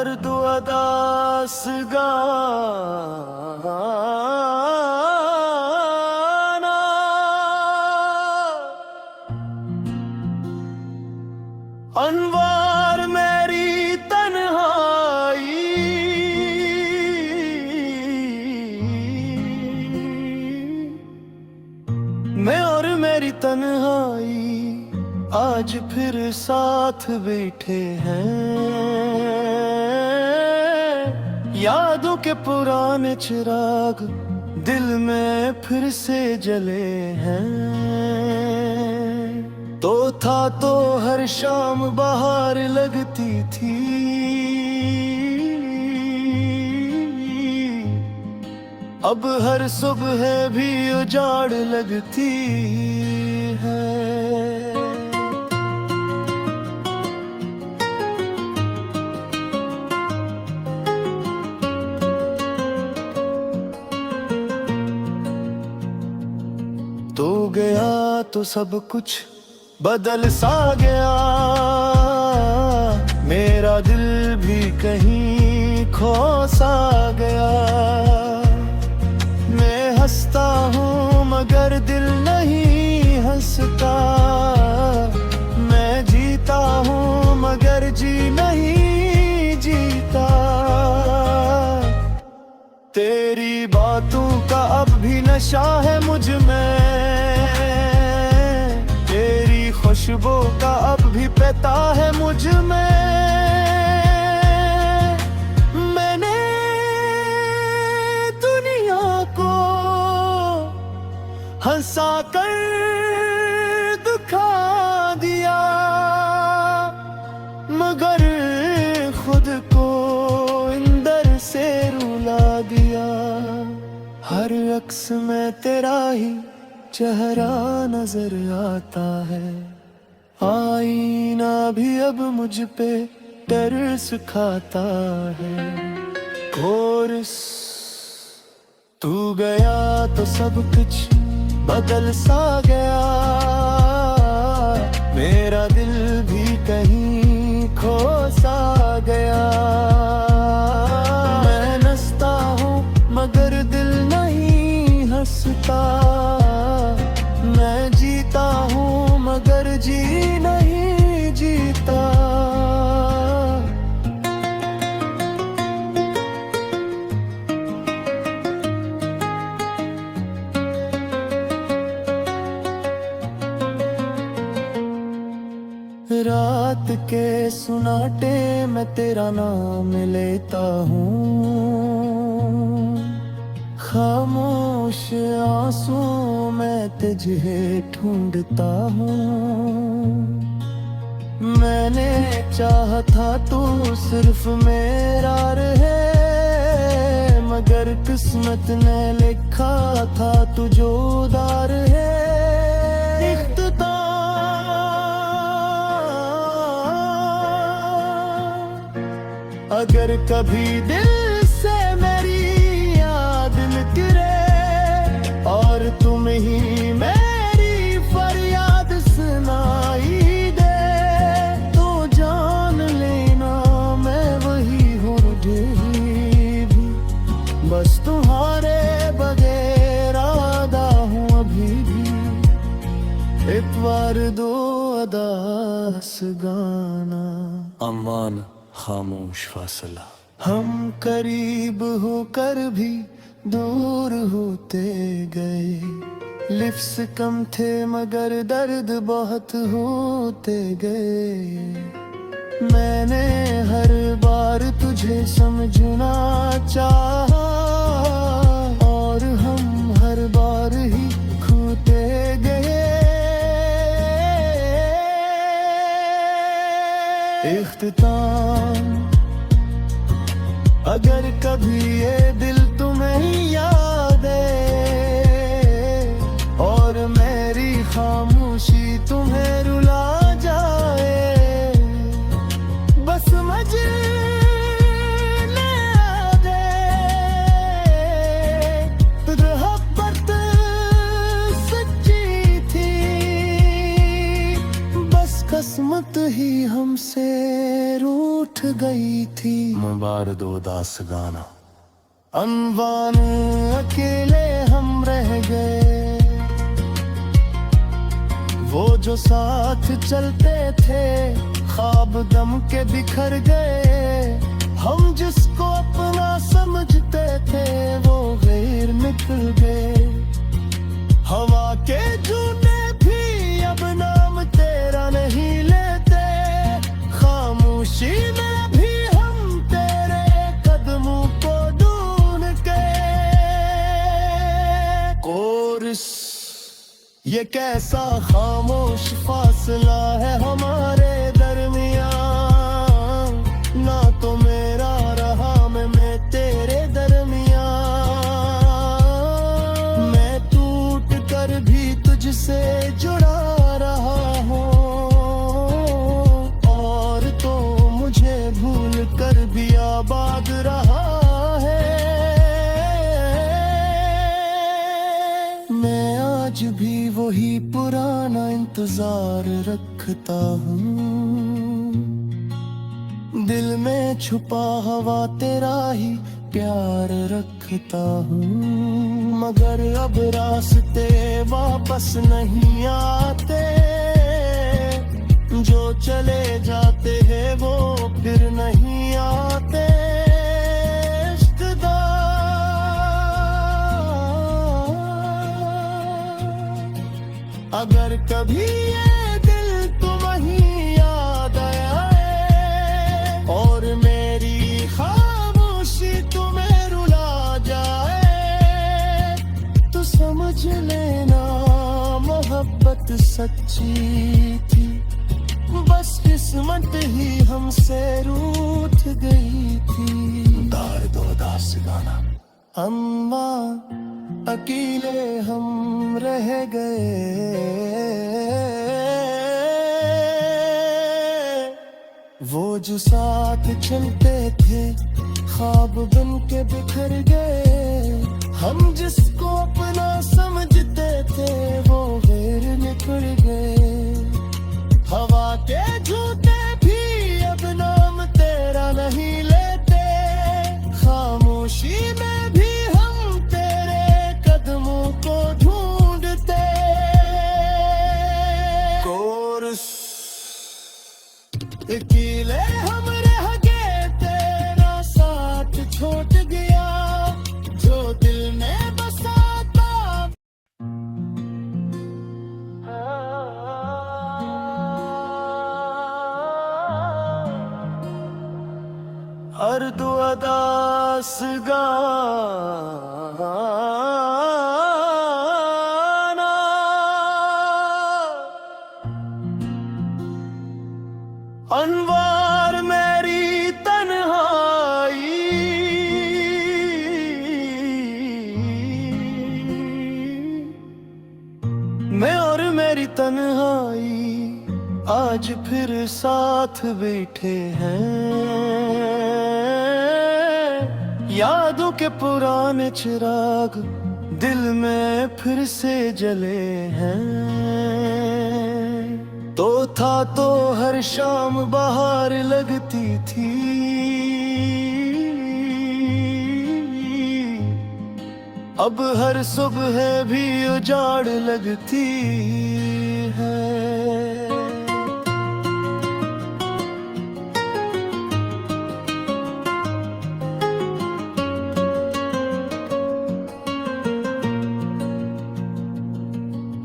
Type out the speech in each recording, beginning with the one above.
दर्द अदास गाना। अनवार मेरी तन्हाई, मैं और मेरी तन्हाई आज फिर साथ बैठे हैं। यादों के पुराने चिराग दिल में फिर से जले हैं। तो था तो हर शाम बाहर लगती थी, अब हर सुबह भी उजाड़ लगती है। तो गया तो सब कुछ बदल सा गया, मेरा दिल भी कहीं खो सा गया। मैं हंसता हूँ मगर दिल नहीं हंसता, मैं जीता हूँ मगर जी नहीं जीता। तेरी बातों का अब भी नशा है मुझ में, तेरी खुशबू का अब भी पता है मुझ में। मैंने दुनिया को हंसा कर दुखा दिया, मगर खुद को अंदर से रुला दिया। हर अक्स में तेरा ही चेहरा नजर आता है, आईना भी अब मुझ पे तरस खाता है। और तू गया तो सब कुछ बदल सा गया, मेरा दिल भी कहीं खो सा गया। मैं हंसता हूँ मगर दिल नहीं हंसता, मैं जीता हूँ मगर जी नहीं जीता। रात के सुनाटे में तेरा नाम लेता हूँ, खामोश आंसू में तुझे ढूंढता हूँ। मैंने चाहा था तू सिर्फ मेरा रहे, मगर किस्मत ने लिखा था तू जोदार है। अगर कभी दिल से मेरी याद निकले और तुम ही मेरी फरियाद सुनाई दे, तो जान लेना मैं वही हूँ भी, बस तुम्हारे बगैर आदा हूँ अभी भी। इतवार दो अदास गाना। अमान खामोश फासला। हम करीब होकर भी दूर होते गए, लिफ्ट्स कम थे मगर दर्द बहुत होते गए। मैंने हर बार तुझे समझना चाहा, और हम हर बार ही खोते गए। इख्तिताम, अगर कभी ये दिल तुम्हें याद है और मेरी खामोशी तुम्हें रुला जाए, बस मजने आ जाए। मोहब्बत सच्ची थी, बस कसम किस्मत ही हमसे रूठ गई थी। मुबारदो दास गाना। अनवाने अकेले हम रह गए, वो जो साथ चलते थे ख्वाब दम के बिखर गए। हम जिसको अपना समझते थे वो गैर निकल गए। हवा के झूठे भी अब नाम तेरा नहीं लेते, खामोशी में भी हम तेरे कदमों को ढूंढ के। कोरस ये कैसा खामोश फासला है हमारे दरमियान, ना तो मेरा रहा मैं तेरे दरमियान। मैं टूट कर भी तुझसे जुड़ा रहा हूँ, और तो मुझे भूल कर भी आबाद रहा है। मैं आज भी वही पुराना इंतजार रखता हूँ, दिल में छुपा हवा तेरा ही प्यार रखता हूँ। मगर अब रास्ते वापस नहीं आते, जो चले जाते हैं वो फिर नहीं आते। अगर कभी ये दिल तुम्हें याद आए और मेरी खामोशी तुम्हें रुला जाए, तो समझ लेना मोहब्बत सच्ची थी, बस किस्मत ही हमसे रूठ गई थी। दो दास गाना। अम्मा अकेले हम रह गए, वो जो साथ चलते थे ख्वाब बन के बिखर गए। हम जिसको अपना समझते थे वो गैर निकल गए। हवा के झूठे भी अब नाम तेरा नहीं लेते, खामोशी में भी हम तेरे कदमों को ढूंढते। कोरस अकेले हम रह गए, तेरा साथ छोड़ गया जो दिल में बसा था। अर्द अदास गाना। अनवार मेरी तन्हाई, मैं और मेरी तन्हाई आज फिर साथ बैठे हैं। यादों के पुराने चिराग दिल में फिर से जले हैं। तो था तो हर शाम बाहर लगती थी, अब हर सुबह भी उजाड़ लगती है।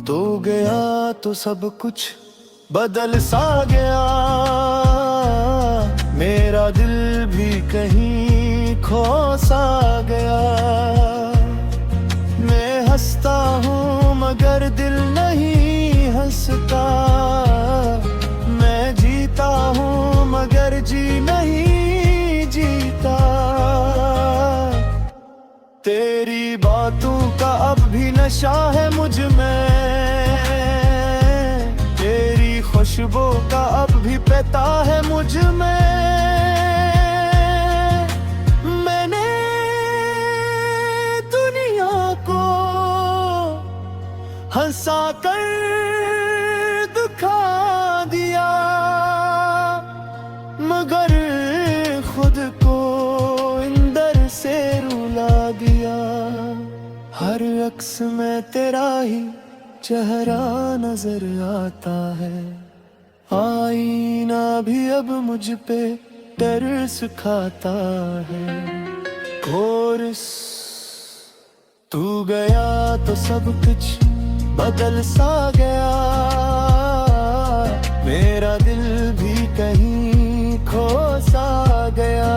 तो गया तो सब कुछ बदल सा गया, मेरा दिल भी कहीं खो सा गया। मैं हंसता हूँ मगर दिल नहीं हंसता, मैं जीता हूँ मगर जी नहीं जीता। तेरी बातों का अब भी नशा है मुझ में, तेरी खुशबू का अब भी पता है मुझ में। मैंने दुनिया को हंसा कर दुखा दिया। अक्स में तेरा ही चेहरा नजर आता है। आईना भी अब मुझ पे तरस खाता है। कोरिस तू गया तो सब कुछ बदल सा गया। मेरा दिल भी कहीं खो सा गया।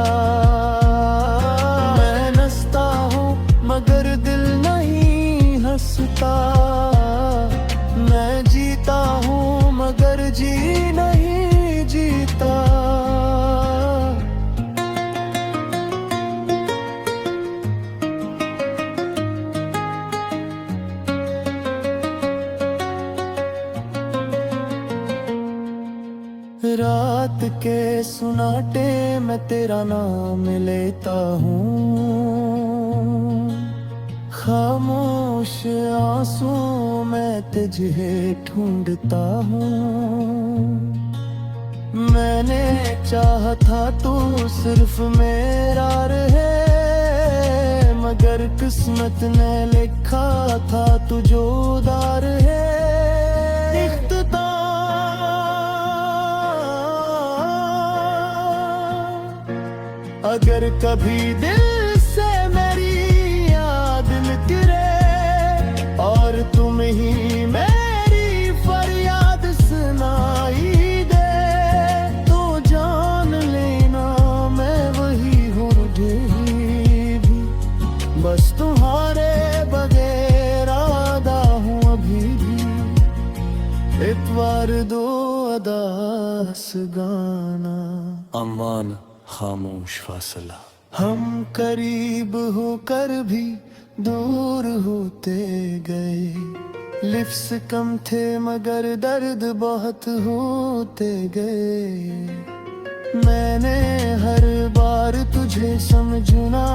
मैं हंसता हूँ मगर दिल नहीं हंसता। मैं जीता हूँ मगर जी नहीं जीता। रात के सुनाटे में तेरा नाम लेता हूँ। खामोश आंसू मैं तुझे ढूंढता हूँ। मैंने चाहा था तू सिर्फ मेरा रहे, मगर किस्मत ने लिखा था तू जोदार है। अगर कभी दिल से मेरी याद निकले और तुम ही मेरी फरियाद सुनाई दे, तो जान लेना मैं वही हूँ भी। बस तुम्हारे बगैर आदा हूँ अभी भी। इतवार दो अदास गाना अमान खामोश फासला। हम करीब होकर भी दूर होते गए। लिफ्स कम थे मगर दर्द बहुत होते गए। मैंने हर बार तुझे समझना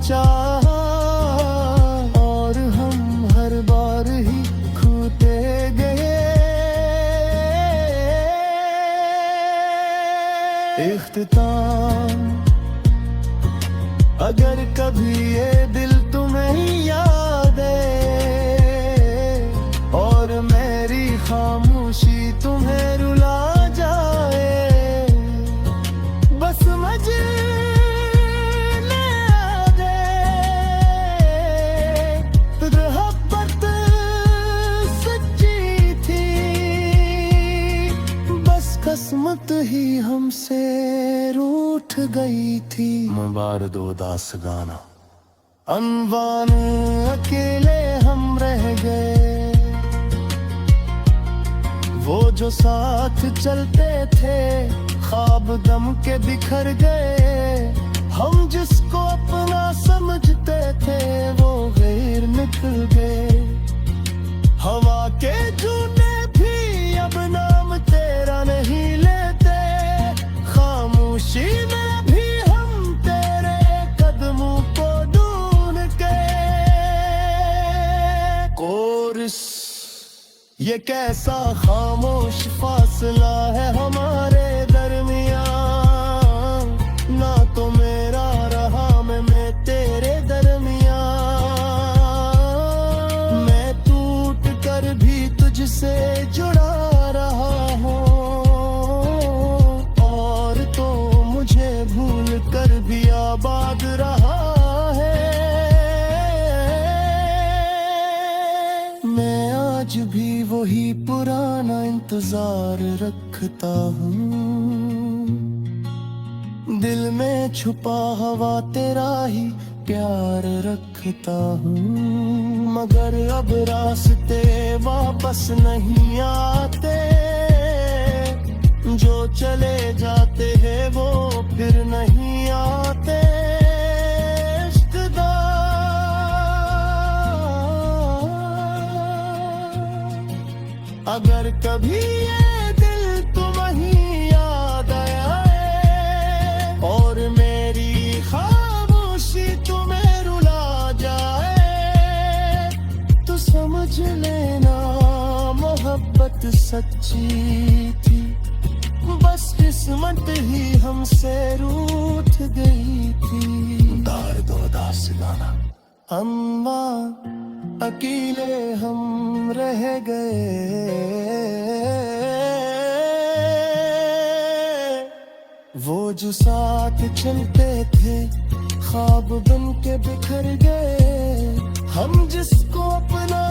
चाहा और हम हर बार ही खोते गए। इख्तिताम अगर कभी ये दिल तुम्हें याद है और मेरी खामोशी तुम्हें रुला जाए, बस मजे मोहब्बत सच्ची थी। बस किस्मत ही हमसे रूठ गई थी। मुबारक उदास गाना अनवान अकेले हम रह गए। वो जो साथ चलते थे ख्वाब गम के बिखर गए। हम जिसको अपना समझते थे वो गैर निकल गए। हवा के झूठे भी अब नाम तेरा नहीं लेते। खामोशी में भी हम तेरे कदमों को ढूंढ के। कोरिस ये कैसा खामोश फासला है हमारे दरमियान। ना तो मेरा रहा मैं तेरे दरमियान। मैं टूट कर भी तुझसे जुड़ा रहा हूँ और तो मुझे भूल कर भी आबाद रहा है। मैं आज भी वही पुराना इंतजार रखता हूँ। दिल में छुपा हवा तेरा ही प्यार रखता हूँ। मगर अब रास्ते वापस नहीं आते। जो चले जाते हैं वो फिर नहीं आते। अगर कभी ये दिल तुम्हें याद आया है और मेरी खामोशी तुम्हें रुला जाए, तो समझ लेना मोहब्बत सच्ची थी। बस किस्मत ही हमसे रूठ गई थी। दर्द उदास गाना अम्मा अकेले हम रह गए। वो जो साथ चलते थे ख्वाब बन के बिखर गए। हम जिसको अपना